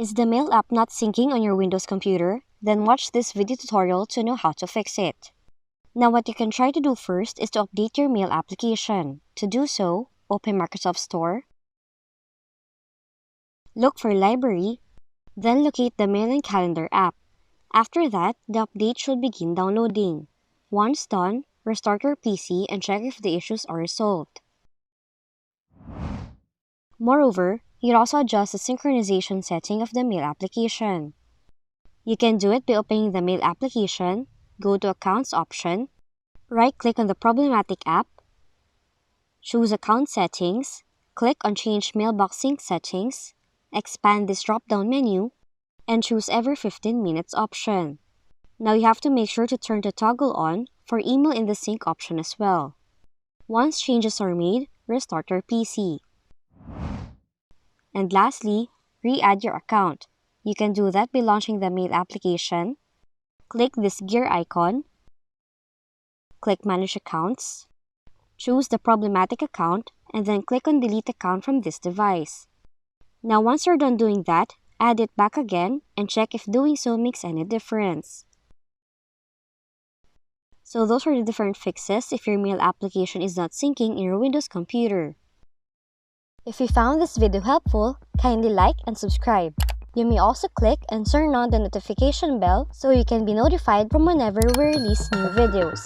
Is the Mail app not syncing on your Windows computer? Then watch this video tutorial to know how to fix it. Now what you can try to do first is to update your Mail application. To do so, open Microsoft Store, look for Library, then locate the Mail and Calendar app. After that, the update should begin downloading. Once done, restart your PC and check if the issues are resolved. Moreover, you can also adjust the synchronization setting of the Mail application. You can do it by opening the Mail application, go to Accounts option, right-click on the problematic app, choose Account Settings, click on Change Mailbox Sync Settings, expand this drop-down menu, and choose Every 15 minutes option. Now you have to make sure to turn the toggle on for Email in the Sync option as well. Once changes are made, restart your PC. And lastly, re-add your account. You can do that by launching the Mail application. Click this gear icon. Click Manage Accounts. Choose the problematic account and then click on Delete Account from this device. Now once you're done doing that, add it back again and check if doing so makes any difference. So those are the different fixes if your Mail application is not syncing in your Windows computer. If you found this video helpful, kindly like and subscribe. You may also click and turn on the notification bell so you can be notified from whenever we release new videos.